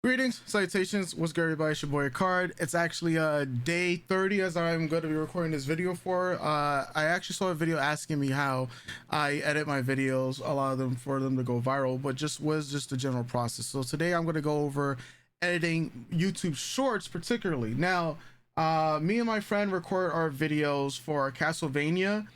Greetings, salutations, what's good everybody, it's your boy Card. It's actually day 30 as I'm going to be recording this video for. I actually saw a video asking me how I edit my videos, a lot of them for them to go viral, but just the general process. So today I'm going to go over editing YouTube shorts particularly. Now, me and my friend record our videos for Castlevania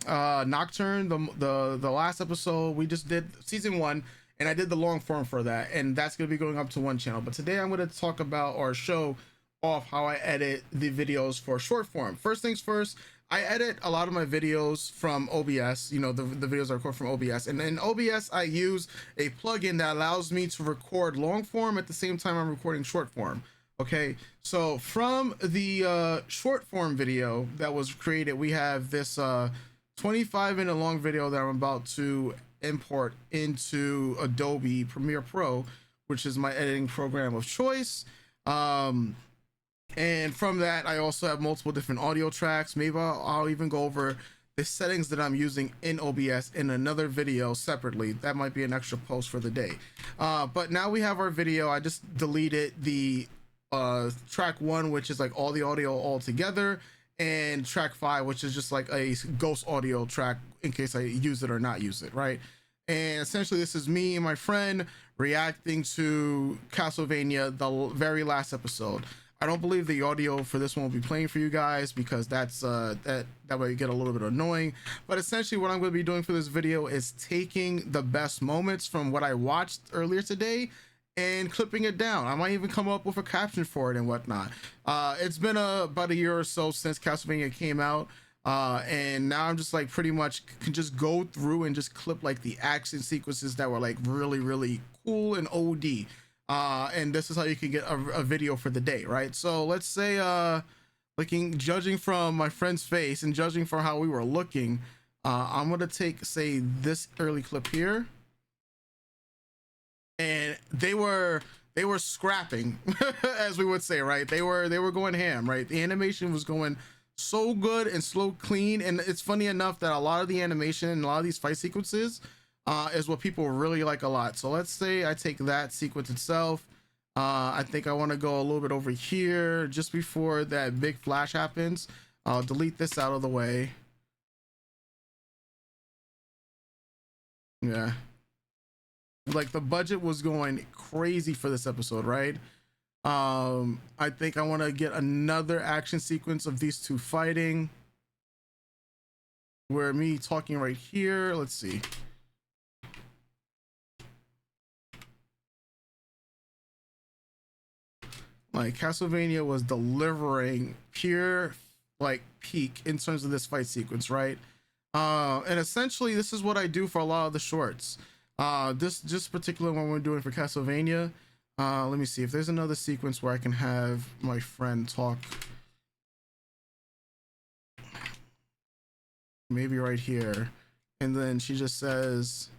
Nocturne, the last episode. We just did season 1 and I did the long form for that, and that's going to be going up to one channel. But today I'm going to talk about or show off how I edit the videos for short form. First things first, I edit a lot of my videos from OBS. You know, the videos I record from OBS, and in OBS I use a plugin that allows me to record long form at the same time I'm recording short form. Okay, so from the short form video that was created, we have this 25-minute long video that I'm about to import into Adobe Premiere Pro, which is my editing program of choice. And from that, I also have multiple different audio tracks. Maybe I'll even go over the settings that I'm using in OBS in another video separately. That might be an extra post for the day. But now we have our video. I just deleted the track 1, which is like all the audio all together, and track 5, which is just like a ghost audio track in case I use it or not use it, right? And essentially this is me and my friend reacting to Castlevania, the very last episode. I don't believe the audio for this one will be playing for you guys because that's that way get a little bit annoying. But essentially what I'm going to be doing for this video is taking the best moments from what I watched earlier today and clipping it down. I might even come up with a caption for it and whatnot. It's been about a year or so since Castlevania came out, and now I'm just like pretty much can just go through and just clip like the action sequences that were like really cool and OD. And this is how you can get a video for the day, right? So let's say judging from my friend's face and judging for how we were looking, I'm gonna take, say, this early clip here, and they were scrapping as we would say, right? They were going ham, right? The animation was going so good and slow clean, and it's funny enough that a lot of the animation and a lot of these fight sequences is what people really like a lot. So let's say I take that sequence itself. I think I want to go a little bit over here just before that big flash happens. I'll delete this out of the way. Yeah, like the budget was going crazy for this episode, right? I think I want to get another action sequence of these two fighting, where me talking right here. Let's see. Like Castlevania was delivering pure like peak in terms of this fight sequence, right? And essentially this is what I do for a lot of the shorts. This just particular one we're doing for Castlevania. Let me see if there's another sequence where I can have my friend talk. Maybe right here. And then she just says,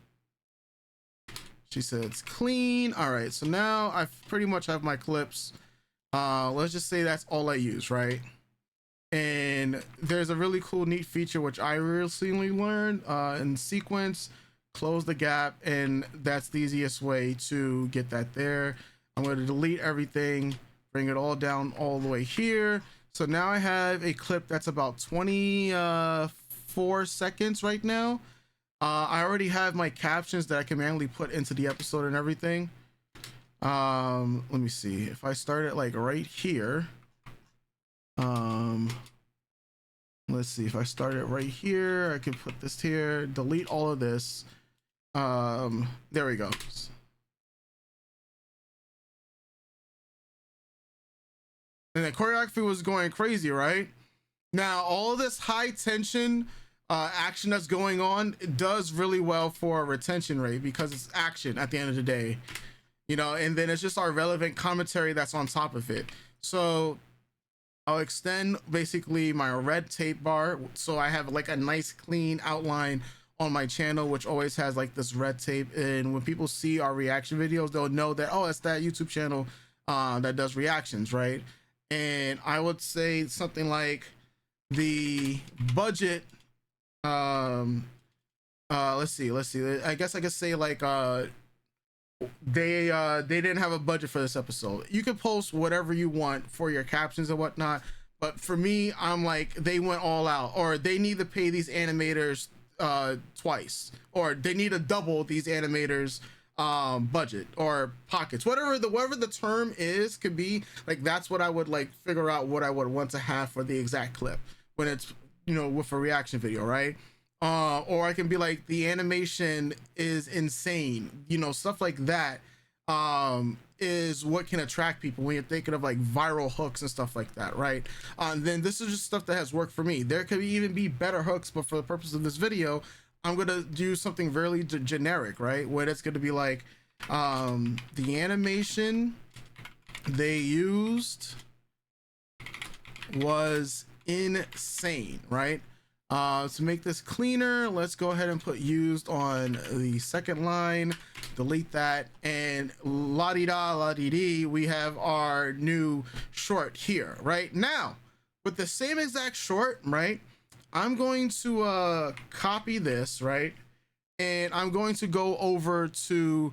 she says clean. All right, so now I pretty much have my clips. Let's just say that's all I use, right? And there's a really cool, neat feature which I recently learned in sequence. Close the gap, and that's the easiest way to get that there. I'm going to delete everything, bring it all down all the way here. So now I have a clip that's about 24 seconds right now. I already have my captions that I can manually put into the episode and everything. Let me see if I start it like right here. Let's see if I start it right here. I can put this here, delete all of this. There we go. And the choreography was going crazy, right? Now all of this high tension action that's going on, it does really well for retention rate because it's action at the end of the day, you know. And then it's just our relevant commentary that's on top of it. So I'll extend basically my red tape bar so I have like a nice clean outline on my channel, which always has like this red tape, and when people see our reaction videos, they'll know that, oh, it's that YouTube channel that does reactions, right? And I would say something like the budget, let's see, I guess I could say like they didn't have a budget for this episode. You could post whatever you want for your captions and whatnot, but for me, I'm like, they went all out, or they need to pay these animators twice, or they need to double these animators budget or pockets, whatever the term is, could be like. That's what I would like figure out what I would want to have for the exact clip when it's, you know, with a reaction video, right? Or I can be like, the animation is insane, you know, stuff like that is what can attract people when you're thinking of like viral hooks and stuff like that, right? Then this is just stuff that has worked for me. There could even be better hooks, but for the purpose of this video, I'm gonna do something very generic, right? Where it's gonna be like, the animation they used was insane, right? To make this cleaner, let's go ahead and put used on the second line, delete that, and la-di-da, la-di-dee, we have our new short here, right? Now, with the same exact short, right, I'm going to copy this, right? And I'm going to go over to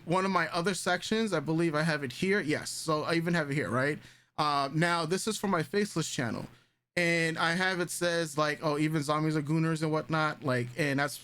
one of my other sections. I believe I have it here. Yes, so I even have it here, right? Now, this is for my Faceless channel. And I have it says like, oh, even zombies are gooners and whatnot, like, and that's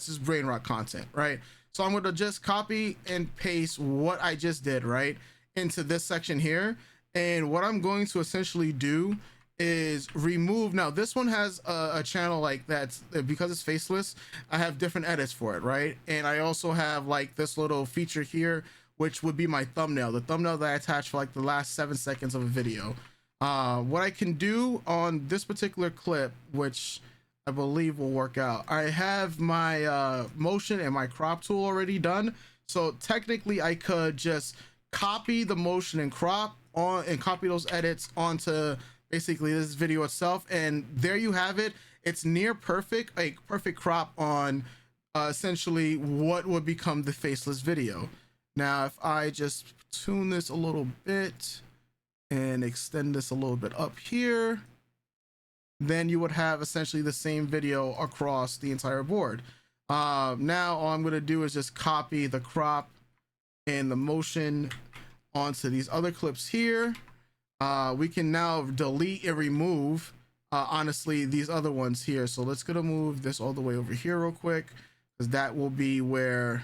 just brain rot content, right? So I'm going to just copy and paste what I just did, right, into this section here. And what I'm going to essentially do is remove. Now this one has a channel like that's, because it's faceless, I have different edits for it, right? And I also have like this little feature here, which would be my thumbnail, the thumbnail that I attach for like the last 7 seconds of a video. What I can do on this particular clip, which I believe will work out, I have my motion and my crop tool already done. So technically I could just copy the motion and crop on and copy those edits onto basically this video itself. And there you have it. It's near perfect, a perfect crop on essentially what would become the faceless video. Now, if I just tune this a little bit and extend this a little bit up here, then you would have essentially the same video across the entire board. Now all I'm going to do is just copy the crop and the motion onto these other clips here. We can now delete and remove honestly these other ones here. So let's go to move this all the way over here real quick, because that will be where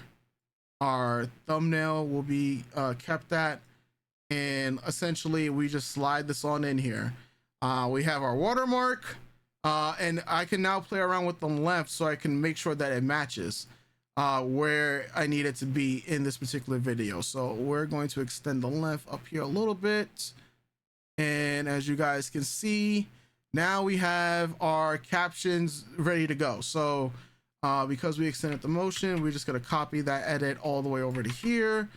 our thumbnail will be kept at. And essentially we just slide this on in here. We have our watermark, and I can now play around with the length so I can make sure that it matches where I need it to be in this particular video. So we're going to extend the length up here a little bit, and as you guys can see, now we have our captions ready to go. So because we extended the motion, we're just going to copy that edit all the way over to here.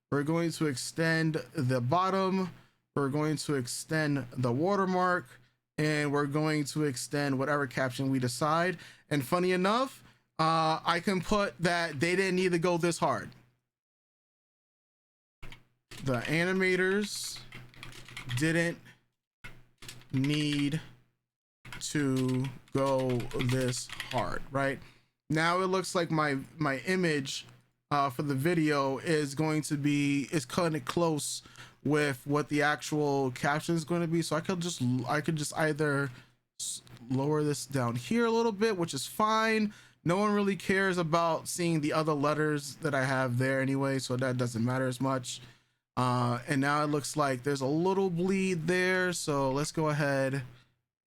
We're going to extend the bottom, we're going to extend the watermark, and we're going to extend whatever caption we decide. And funny enough, I can put that they didn't need to go this hard. The animators didn't need to go this hard, right? Now it looks like my image for the video is going to be, is kind of close with what the actual caption is going to be. So I could just either lower this down here a little bit, which is fine. No one really cares about seeing the other letters that I have there anyway, so that doesn't matter as much. And now it looks like there's a little bleed there, so let's go ahead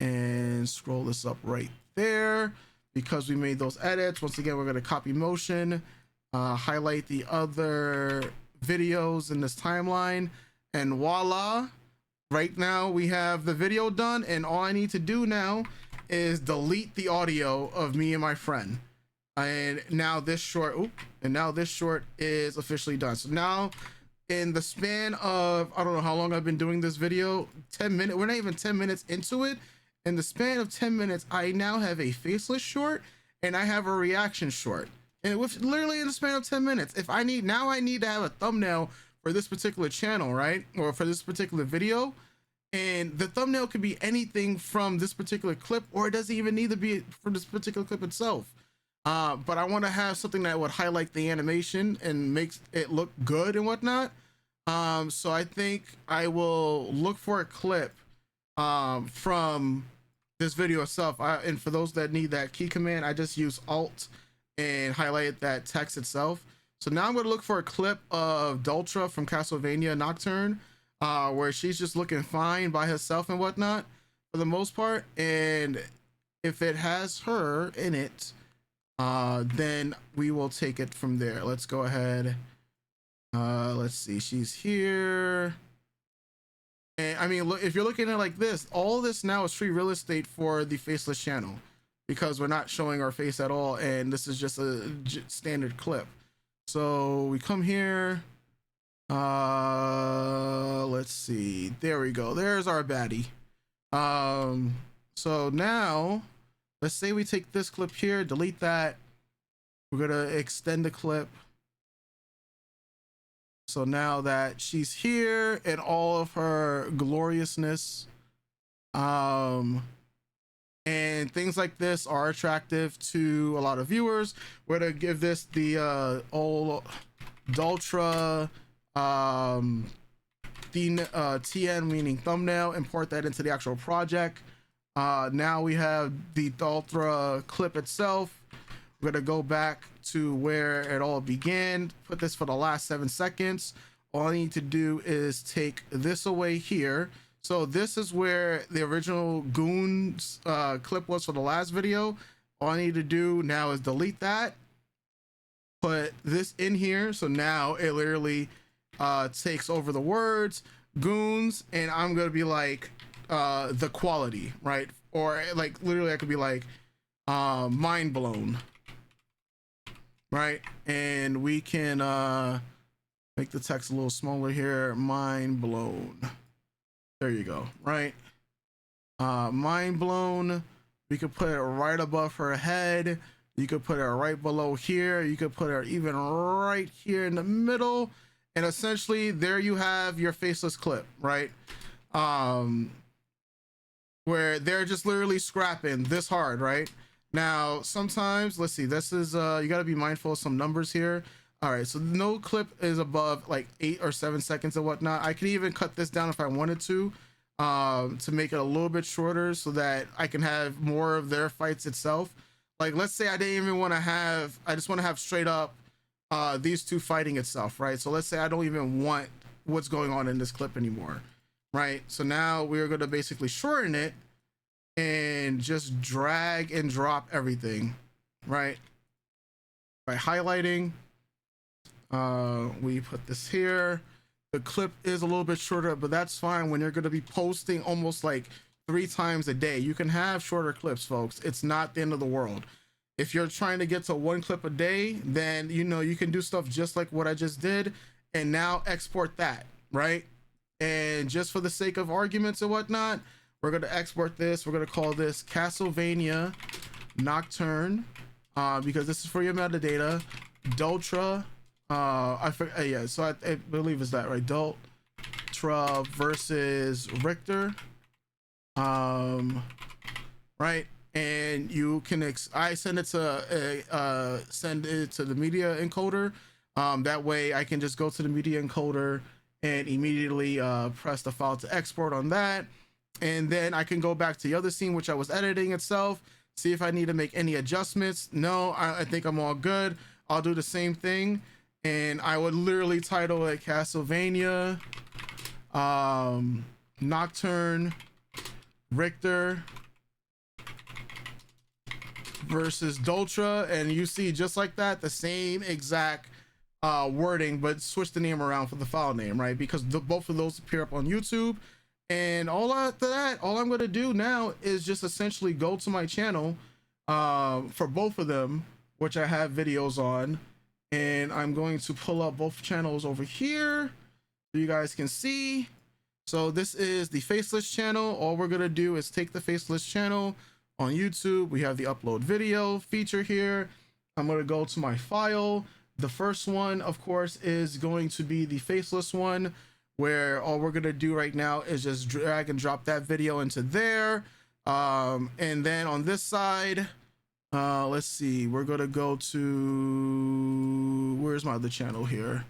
and scroll this up right there. Because we made those edits, once again we're going to copy motion, highlight the other videos in this timeline, and voila, right now we have the video done. And all I need to do now is delete the audio of me and my friend, and now this short is officially done. So now in the span of, I don't know how long I've been doing this video, 10 minutes, we're not even 10 minutes into it. In the span of 10 minutes, I now have a faceless short and I have a reaction short, and with literally in the span of 10 minutes. If I need, now I need to have a thumbnail for this particular channel, right? Or for this particular video. And the thumbnail could be anything from this particular clip, or it doesn't even need to be from this particular clip itself. But I want to have something that would highlight the animation and makes it look good and whatnot. So I think I will look for a clip from this video itself. And for those that need that key command, I just use Alt and highlight that text itself. So now I'm going to look for a clip of Dultra from Castlevania Nocturne, where she's just looking fine by herself and whatnot for the most part. And if it has her in it, then we will take it from there. Let's go ahead. Let's see, she's here. And I mean, look, if you're looking at it like this, all this now is free real estate for the Faceless channel because we're not showing our face at all, and this is just a standard clip. So we come here. Let's see. There we go. There's our baddie. So now let's say we take this clip here, delete that. We're gonna extend the clip. So now that she's here in all of her gloriousness, and things like this are attractive to a lot of viewers, we're gonna give this the old Dultra TN, meaning thumbnail, import that into the actual project. Now we have the Dultra clip itself. We're gonna go back to where it all began, put this for the last 7 seconds. All I need to do is take this away here. So this is where the original Goons clip was for the last video. All I need to do now is delete that, put this in here. So now it literally takes over the words Goons, and I'm gonna be like the quality, right? Or like literally I could be like mind blown, right? And we can make the text a little smaller here. Mind blown. There you go, right? Mind blown. We could put it right above her head. You could put it right below here. You could put it even right here in the middle. And essentially there you have your Faceless clip, right? Where they're just literally scrapping this hard, right? Now, sometimes, let's see, this is, you gotta be mindful of some numbers here. All right, so no clip is above like 8 or 7 seconds and whatnot. I could even cut this down if I wanted to make it a little bit shorter so that I can have more of their fights itself. Like, let's say I didn't even want to have, I just want to have straight up these two fighting itself, right? So let's say I don't even want what's going on in this clip anymore, right? So now we're going to basically shorten it and just drag and drop everything, right? By highlighting, we put this here. The clip is a little bit shorter, but that's fine when you're going to be posting almost like 3 times a day. You can have shorter clips, folks. It's not the end of the world. If you're trying to get to 1 clip a day, then you know you can do stuff just like what I just did and now export that, right? And just for the sake of arguments and whatnot, we're going to export this. We're going to call this Castlevania Nocturne because this is for your metadata. Dultra, I forget, yeah, so I believe it's that, right? Dultra versus Richter, right? And you can I send it to the media encoder. That way I can just go to the media encoder and immediately press the file to export on that. And then I can go back to the other scene, which I was editing itself, see if I need to make any adjustments. No, I think I'm all good. I'll do the same thing. And I would literally title it Castlevania Nocturne Richter versus Dultra. And you see just like that, the same exact wording, but switch the name around for the file name, right? Because both of those appear up on YouTube. And all after that, all I'm going to do now is just essentially go to my channel for both of them, which I have videos on. And I'm going to pull up both channels over here so you guys can see. So this is the Faceless channel. All we're going to do is take the Faceless channel on YouTube. We have the upload video feature here. I'm going to go to my file. The first one, of course, is going to be the Faceless one, where all we're gonna do right now is just drag and drop that video into there. And then on this side, Let's see, we're gonna go to, where's my other channel here?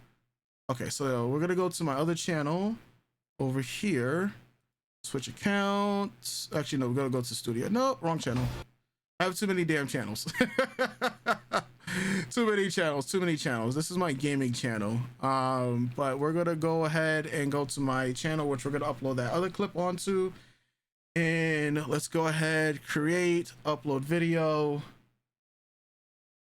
Okay, so we're gonna go to my other channel over here, switch accounts. Actually, no, we're gonna go to studio. No, wrong channel. I have too many damn channels. Too many channels. This is my gaming channel. But we're gonna go ahead and go to my channel, which we're gonna upload that other clip onto. And let's go ahead, create, upload video,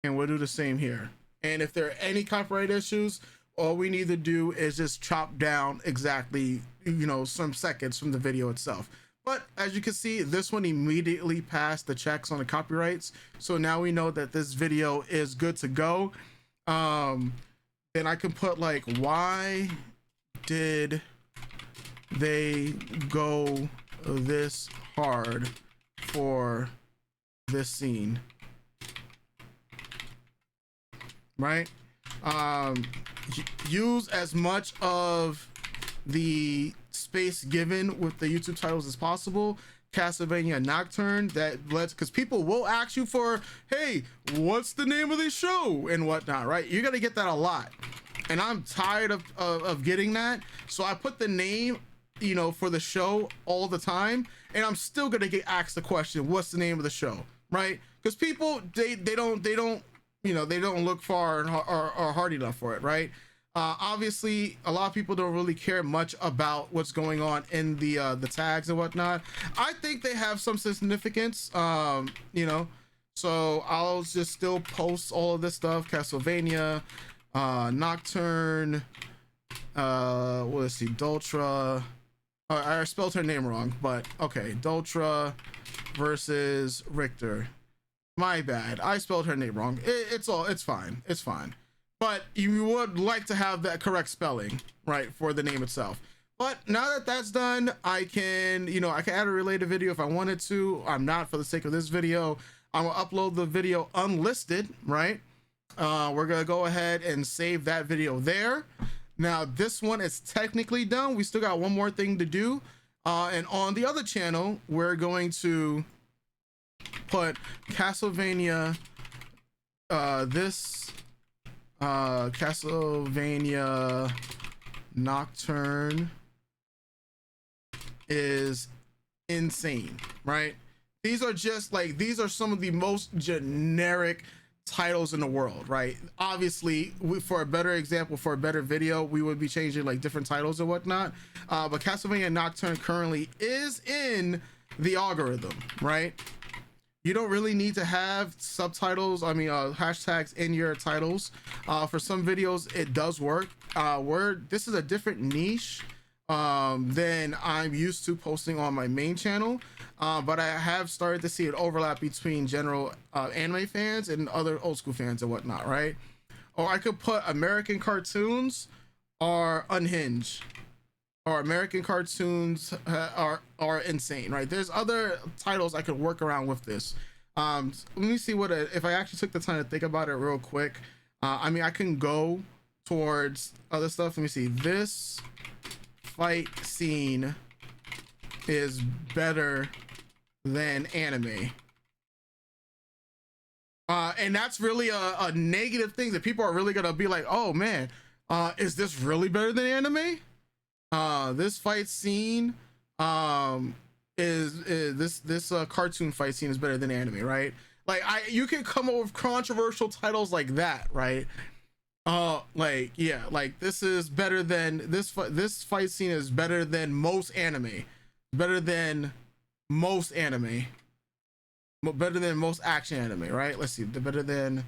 and we'll do the same here. And if there are any copyright issues, all we need to do is just chop down exactly, you know, some seconds from the video itself. But as you can see, this one immediately passed the checks on the copyrights. So now we know that this video is good to go. Then I can put like, why did they go this hard for this scene? Right? Use as much of the space given with the YouTube titles as possible. Castlevania Nocturne, that lets, because people will ask you for, hey, what's the name of the show and whatnot, right? You're gonna get that a lot, and I'm tired of getting that. So I put the name, you know, for the show all the time, and I'm still gonna get asked the question, what's the name of the show, right? Because people, they don't you know, they don't look far or hard enough for it, right? Obviously, a lot of people don't really care much about what's going on in the tags and whatnot. I think they have some significance, you know, so I'll just still post all of this stuff. Castlevania, Nocturne, let's see, Doltra. I spelled her name wrong, but okay, Doltra versus Richter. My bad, I spelled her name wrong. It's fine, it's fine. But you would like to have that correct spelling, right, for the name itself. But now that that's done, I can, you know, I can add a related video if I wanted to. I'm not, for the sake of this video. I'm gonna upload the video unlisted, right? We're gonna go ahead and save that video there. Now this one is technically done. We still got one more thing to do. And on the other channel, we're going to put Castlevania, Castlevania Nocturne is insane, right? These are just like, these are some of the most generic titles in the world, right? Obviously, for a better example, for a better video, we would be changing like different titles and whatnot. But Castlevania Nocturne currently is in the algorithm, right? You don't really need to have subtitles, I mean, hashtags in your titles. For some videos, it does work. This is a different niche than I'm used to posting on my main channel. But I have started to see an overlap between general anime fans and other old school fans and whatnot, right? Or I could put American cartoons or unhinged. Or American cartoons are insane, right? There's other titles I could work around with this. Let me see what if I actually took the time to think about it real quick. I mean, I can go towards other stuff. Let me see. This fight scene is better than anime. And that's really a negative thing that people are really gonna be like, oh man, is this really better than anime? This fight scene is this cartoon fight scene is better than anime, right? Like, you can come up with controversial titles like that, right? Like, yeah, like this is better than this fight scene is better than most anime, better than most anime, better than most action anime, right? Let's see, the better than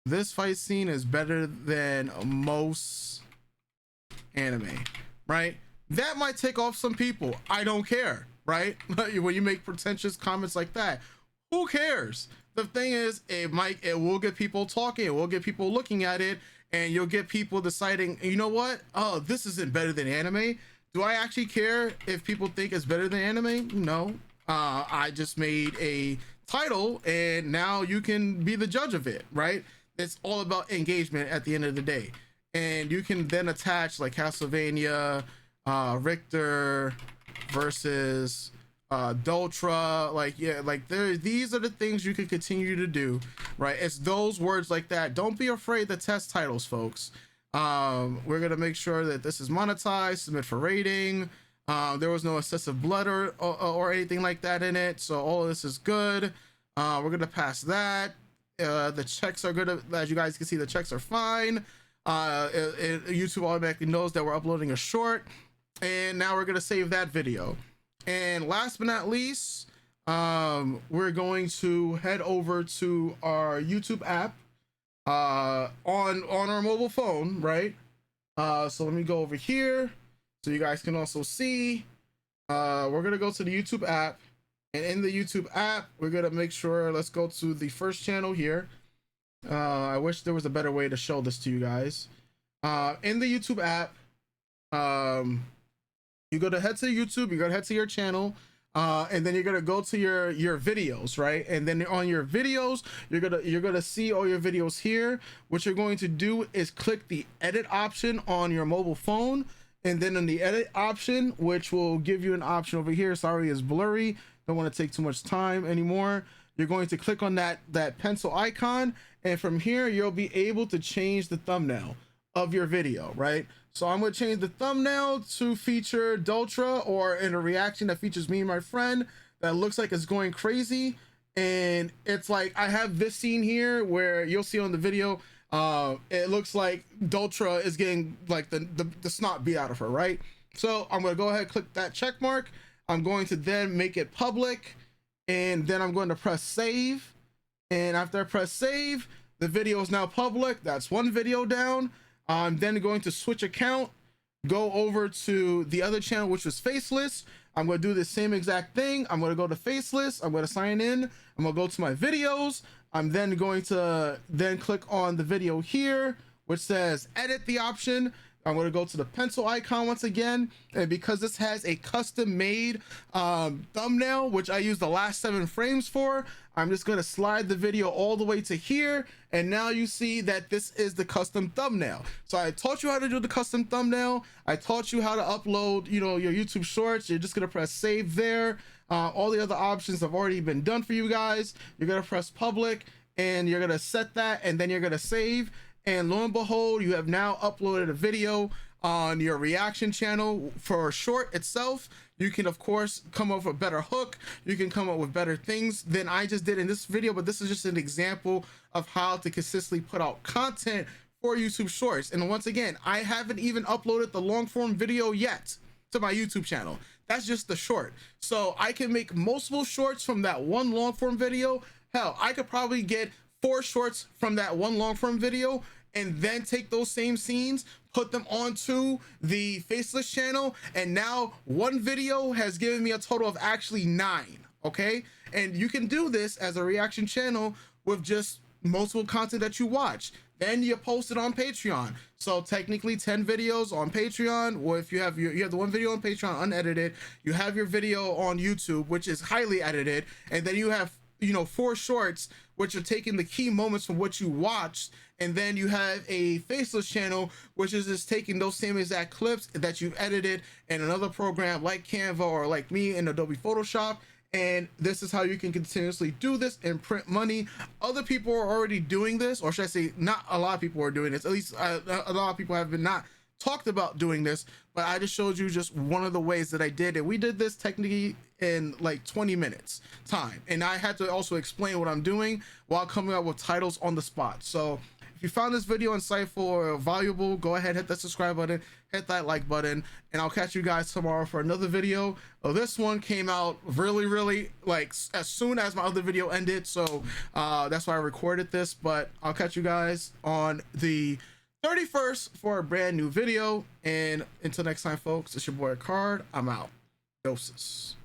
this fight scene is better than most anime, right? That might tick off some people. I don't care, right? When you make pretentious comments like that, who cares? The thing is, it will get people talking, it will get people looking at it, and you'll get people deciding, you know what? Oh, this isn't better than anime. Do I actually care if people think it's better than anime? No. I just made a title, and now you can be the judge of it, right? It's all about engagement at the end of the day. And you can then attach like Castlevania, Richter versus Doltra, like, yeah, like these are the things you can continue to do, right? It's those words like that. Don't be afraid to test titles, folks. We're gonna make sure that this is monetized, submit for rating. There was no excessive blood or anything like that in it, so all of this is good. We're gonna pass that. The checks are good, as you guys can see. The checks are fine. YouTube automatically knows that we're uploading a short, and now we're gonna save that video. And last but not least, we're going to head over to our YouTube app on our mobile phone, right? So let me go over here so you guys can also see. We're gonna go to the YouTube app, and in the YouTube app, we're gonna make sure, let's go to the first channel here. I wish there was a better way to show this to you guys. In the YouTube app, you go to head to YouTube, you gotta head to your channel, and then you're gonna go to your videos, right? And then on your videos, you're gonna see all your videos here. What you're going to do is click the edit option on your mobile phone, and then in the edit option, which will give you an option over here, sorry, it's blurry, don't want to take too much time anymore. You're going to click on that pencil icon, and from here you'll be able to change the thumbnail of your video, right? So I'm going to change the thumbnail to feature Doltra, or in a reaction that features me and my friend that looks like it's going crazy. And it's like, I have this scene here where you'll see on the video, it looks like Doltra is getting like the snot beat out of her, right? So I'm going to go ahead and click that check mark. I'm going to then make it public, and then I'm going to press save. And after I press save, the video is now public. That's one video down. I'm then going to switch account, go over to the other channel, which was Faceless. I'm going to do the same exact thing. I'm going to go to Faceless. I'm going to sign in. I'm going to go to my videos. I'm then going to click on the video here, which says edit the option. I'm going to go to the pencil icon once again, and because this has a custom made thumbnail, which I use the last 7 frames for, I'm just going to slide the video all the way to here, and now you see that this is the custom thumbnail. So I taught you how to do the custom thumbnail. I taught you how to upload, you know, your YouTube shorts. You're just going to press save there. All the other options have already been done for you guys. You're going to press public, and you're going to set that, and then you're going to save. And lo and behold, you have now uploaded a video on your reaction channel for a short itself. You can, of course, come up with a better hook. You can come up with better things than I just did in this video, but this is just an example of how to consistently put out content for YouTube Shorts. And once again, I haven't even uploaded the long form video yet to my YouTube channel. That's just the short. So I can make multiple shorts from that one long form video. Hell, I could probably get 4 shorts from that one long form video, and then take those same scenes, put them onto the Faceless channel, and now one video has given me a total of actually 9. Okay, and you can do this as a reaction channel with just multiple content that you watch. Then you post it on Patreon. So technically 10 videos on Patreon, or if you have the one video on Patreon unedited, you have your video on YouTube, which is highly edited, and then you have, you know, 4 shorts which are taking the key moments from what you watched, and then you have a Faceless channel which is just taking those same exact clips that you've edited in another program like Canva or like me in Adobe Photoshop. And this is how you can continuously do this and print money. Other people are already doing this, or should I say not a lot of people are doing this, at least a lot of people have been not talked about doing this, but I just showed you just one of the ways that I did it. We did this technically in like 20 minutes time, and I had to also explain what I'm doing while coming up with titles on the spot. So if you found this video insightful or valuable, go ahead, hit that subscribe button, hit that like button, and I'll catch you guys tomorrow for another video. This one came out really like as soon as my other video ended, so that's why I recorded this. But I'll catch you guys on the 31st for a brand new video, and until next time, folks, it's your boy Card. I'm out. Doses.